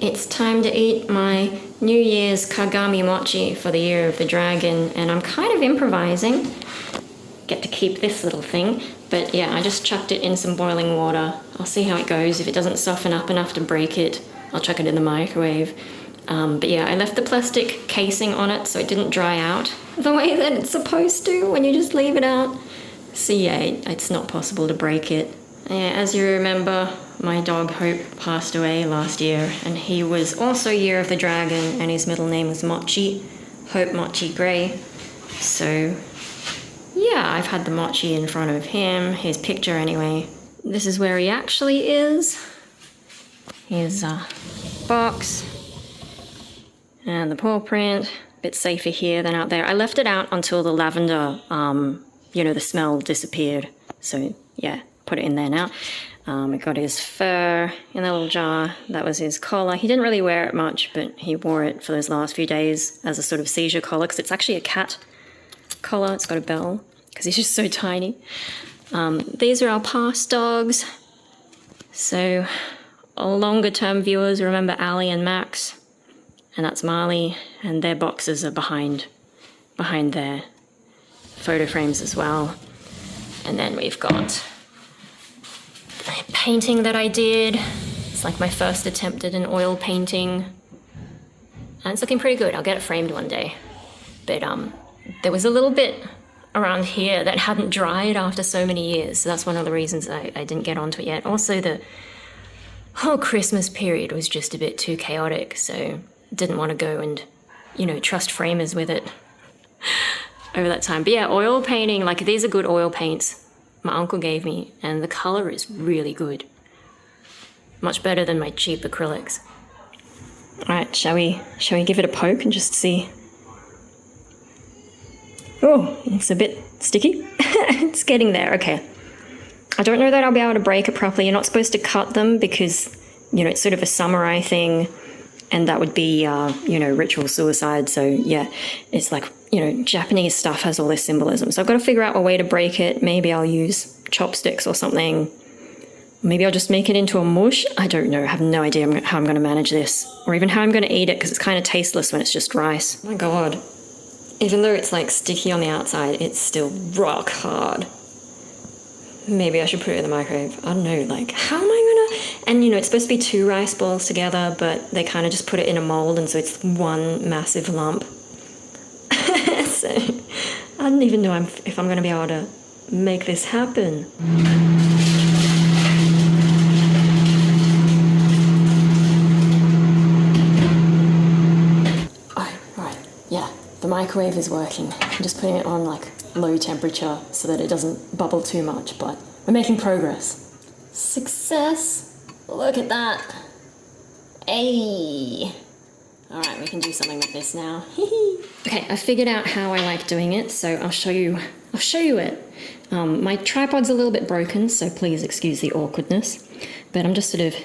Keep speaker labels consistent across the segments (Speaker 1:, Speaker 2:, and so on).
Speaker 1: It's time to eat my New Year's kagami mochi for the Year of the Dragon, and I'm kind of improvising. Get to keep this little thing, but yeah, I just chucked it in some boiling water. I'll see how it goes. If it doesn't soften up enough to break it, I'll chuck it in the microwave. But yeah, I left the plastic casing on it so it didn't dry out the way that it's supposed to when you just leave it out. So yeah, it's not possible to break it. Yeah, as you remember, my dog Hope passed away last year, and he was also Year of the Dragon, and his middle name was Mochi, Hope Mochi Grey. So yeah, I've had the mochi in front of him, his picture anyway. This is where he actually is. Here's a box, and the paw print, a bit safer here than out there. I left it out until the lavender, the smell disappeared. So yeah, put it in there now. I got his fur in a little jar. That was his collar. He didn't really wear it much, but he wore it for those last few days as a sort of seizure collar, because it's actually a cat collar. It's got a bell, because he's just so tiny. These are our past dogs. So longer term viewers remember Ali and Max, and that's Marley, and their boxes are behind their photo frames as well. And then we've got a painting that I did. It's like my first attempt at an oil painting, and it's looking pretty good. I'll get it framed one day. But there was a little bit around here that hadn't dried after so many years, so that's one of the reasons I didn't get onto it yet. Also, the whole Christmas period was just a bit too chaotic, so didn't want to go and, trust framers with it over that time. But yeah, oil painting, like these are good oil paints my uncle gave me, and the color is really good. Much better than my cheap acrylics. All right, shall we give it a poke and just see? Oh, it's a bit sticky. It's getting there, okay. I don't know that I'll be able to break it properly. You're not supposed to cut them because, it's sort of a samurai thing, and that would be, ritual suicide. So yeah, it's like, Japanese stuff has all this symbolism. So I've got to figure out a way to break it. Maybe I'll use chopsticks or something. Maybe I'll just make it into a mush. I don't know. I have no idea how I'm going to manage this, or even how I'm going to eat it, because it's kind of tasteless when it's just rice. Oh my God. Even though it's like sticky on the outside, it's still rock hard. Maybe I should put it in the microwave. I don't know, like, how am I gonna... And, it's supposed to be 2 rice balls together, but they kind of just put it in a mold, and so it's one massive lump. So, I don't even know if I'm gonna be able to make this happen. Oh, right, yeah, the microwave is working. I'm just putting it on, like, low temperature so that it doesn't bubble too much, but we're making progress. Success! Look at that! Hey! Alright, we can do something with this now. Okay, I figured out how I like doing it, so I'll show you it. My tripod's a little bit broken, so please excuse the awkwardness, but I'm just sort of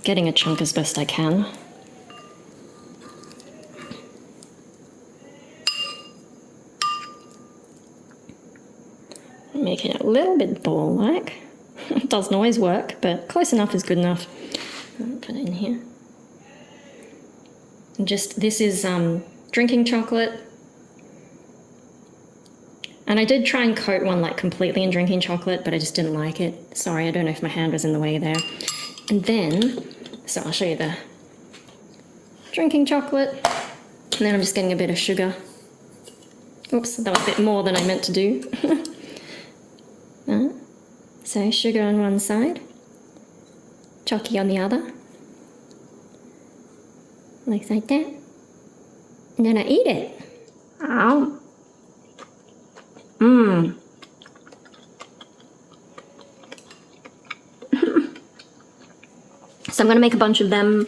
Speaker 1: getting a chunk as best I can. Making it a little bit ball-like. It doesn't always work, but close enough is good enough. I'll put it in here. And this is drinking chocolate. And I did try and coat one like completely in drinking chocolate, but I just didn't like it. Sorry, I don't know if my hand was in the way there. And then, so I'll show you the drinking chocolate. And then I'm just getting a bit of sugar. Oops, that was a bit more than I meant to do. So sugar on one side, chalky on the other, like that, and then I eat it. Ow. Mmm. So I'm gonna make a bunch of them,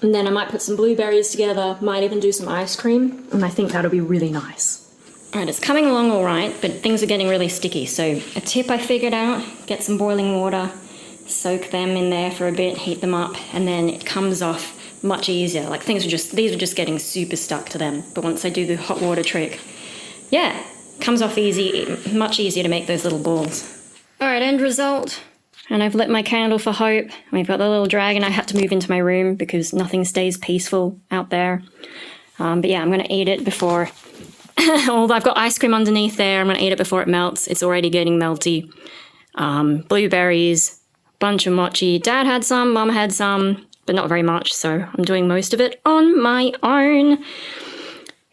Speaker 1: and then I might put some blueberries together, might even do some ice cream, and I think that'll be really nice. Alright, it's coming along all right, but things are getting really sticky. So a tip I figured out, get some boiling water, soak them in there for a bit, heat them up, and then it comes off much easier. Like these are just getting super stuck to them. But once I do the hot water trick, yeah, comes off easy, much easier to make those little balls. Alright, end result. And I've lit my candle for hope. We've got the little dragon. I had to move into my room because nothing stays peaceful out there. But yeah, I'm going to eat it before... Although I've got ice cream underneath there, I'm going to eat it before it melts. It's already getting melty. Blueberries, bunch of mochi. Dad had some, Mum had some, but not very much, so I'm doing most of it on my own.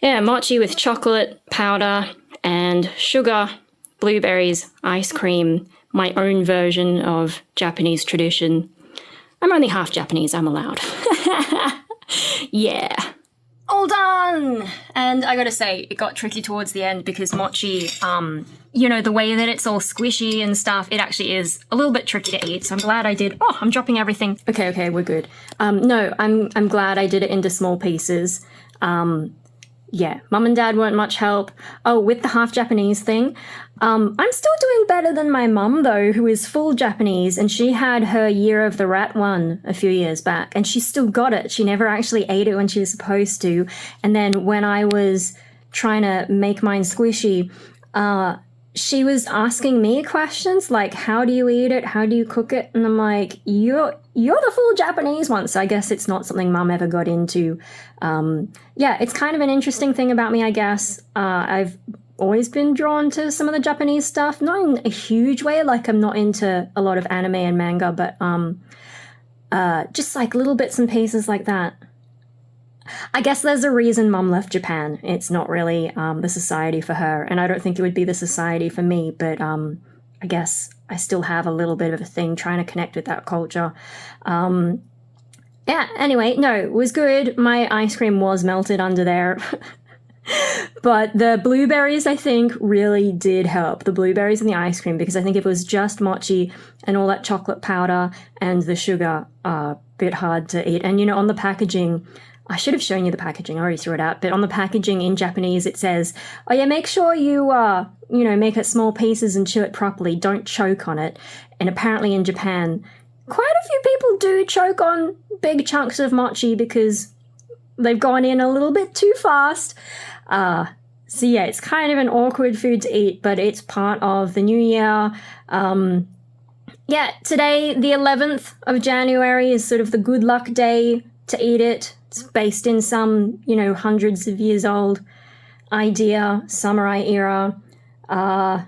Speaker 1: Yeah, mochi with chocolate powder and sugar, blueberries, ice cream, my own version of Japanese tradition. I'm only half Japanese, I'm allowed. Yeah. All done! And I gotta say, it got tricky towards the end because mochi, you know, the way that it's all squishy and stuff, it actually is a little bit tricky to eat. So I'm glad I did. Oh, I'm dropping everything. Okay, we're good. No, I'm glad I did it into small pieces. Yeah, Mum and Dad weren't much help. Oh, with the half Japanese thing, I'm still doing better than my mum, though, who is full Japanese, and she had her Year of the Rat one a few years back, and she still got it. She never actually ate it when she was supposed to. And then when I was trying to make mine squishy, she was asking me questions like, how do you eat it? How do you cook it? And I'm like, you're the full Japanese one. So I guess it's not something Mum ever got into. Yeah, it's kind of an interesting thing about me, I guess. I've always been drawn to some of the Japanese stuff, not in a huge way, like I'm not into a lot of anime and manga, but just like little bits and pieces like that. I guess there's a reason Mum left Japan. It's not really the society for her, and I don't think it would be the society for me, but I guess I still have a little bit of a thing trying to connect with that culture. Yeah, anyway, no, it was good. My ice cream was melted under there. But the blueberries, I think, really did help. The blueberries and the ice cream, because I think if it was just mochi and all that chocolate powder and the sugar, a bit hard to eat. And, you know, on the packaging... I should have shown you the packaging. I already threw it out. But on the packaging in Japanese, it says, oh yeah, make sure you, you know, make it small pieces and chew it properly. Don't choke on it. And apparently in Japan, quite a few people do choke on big chunks of mochi because they've gone in a little bit too fast. So yeah, it's kind of an awkward food to eat, but it's part of the new year. Yeah, today, the 11th of January, is sort of the good luck day to eat it. It's based in some, you know, hundreds of years old idea, samurai era. Yeah,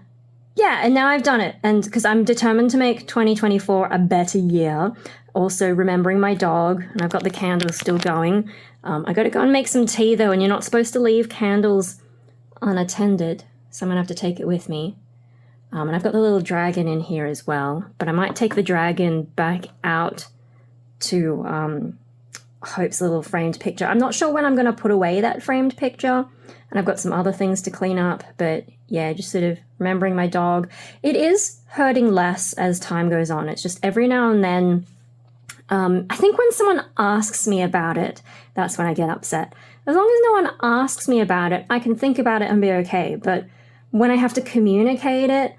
Speaker 1: and now I've done it. And because I'm determined to make 2024 a better year. Also remembering my dog, and I've got the candles still going. I got to go and make some tea, though, and you're not supposed to leave candles unattended, so I'm going to have to take it with me. And I've got the little dragon in here as well, but I might take the dragon back out to... Hope's little framed picture. I'm not sure when I'm going to put away that framed picture, and I've got some other things to clean up, but yeah, just sort of remembering my dog. It is hurting less as time goes on. It's just every now and then, I think when someone asks me about it, that's when I get upset. As long as no one asks me about it, I can think about it and be okay, but when I have to communicate it,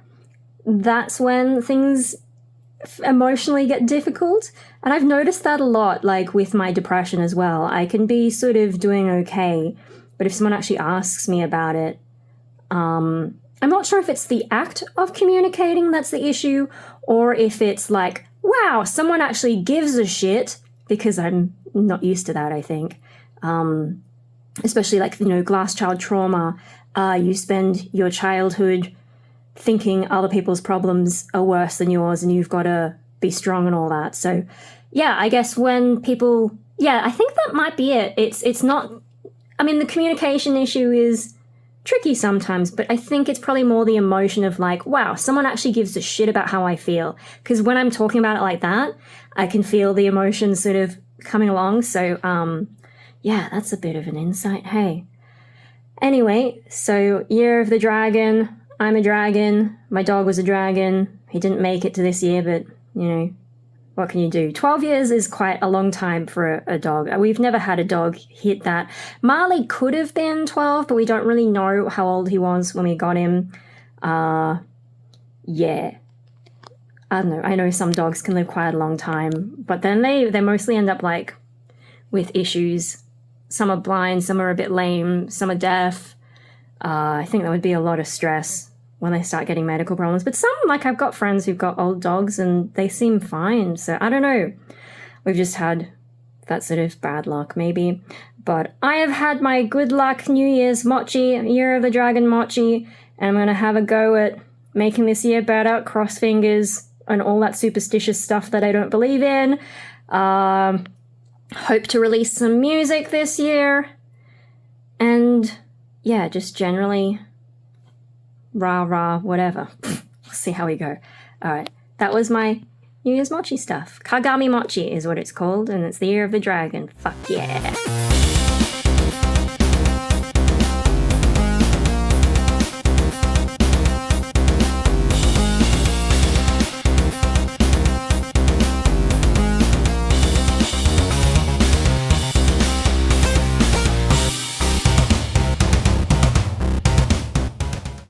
Speaker 1: that's when things emotionally get difficult. And I've noticed that a lot, like with my depression as well. I can be sort of doing okay, but if someone actually asks me about it, I'm not sure if it's the act of communicating that's the issue, or if it's like, wow, someone actually gives a shit, because I'm not used to that, I think. Especially like, you know, glass child trauma. You spend your childhood thinking other people's problems are worse than yours and you've got to be strong and all that. So yeah, I guess when people, yeah, I think that might be it. It's not, I mean, the communication issue is tricky sometimes, but I think it's probably more the emotion of like, wow, someone actually gives a shit about how I feel. Because when I'm talking about it like that, I can feel the emotions sort of coming along. So yeah, that's a bit of an insight. Hey. Anyway, so Year of the Dragon. I'm a dragon. My dog was a dragon. He didn't make it to this year, but, you know, what can you do? 12 years is quite a long time for a dog. We've never had a dog hit that. Marley could have been 12, but we don't really know how old he was when we got him. Yeah. I don't know. I know some dogs can live quite a long time, but then they mostly end up, like, with issues. Some are blind, some are a bit lame, some are deaf. I think that would be a lot of stress when they start getting medical problems. But some, like I've got friends who've got old dogs and they seem fine. So I don't know. We've just had that sort of bad luck maybe. But I have had my good luck New Year's Mochi, Year of the Dragon Mochi, and I'm going to have a go at making this year better, cross fingers, and all that superstitious stuff that I don't believe in. Hope to release some music this year. And yeah, just generally rah, whatever. We'll see how we go. All right, that was my New Year's Mochi stuff. Kagami Mochi is what it's called, and it's the Year of the Dragon. Fuck yeah.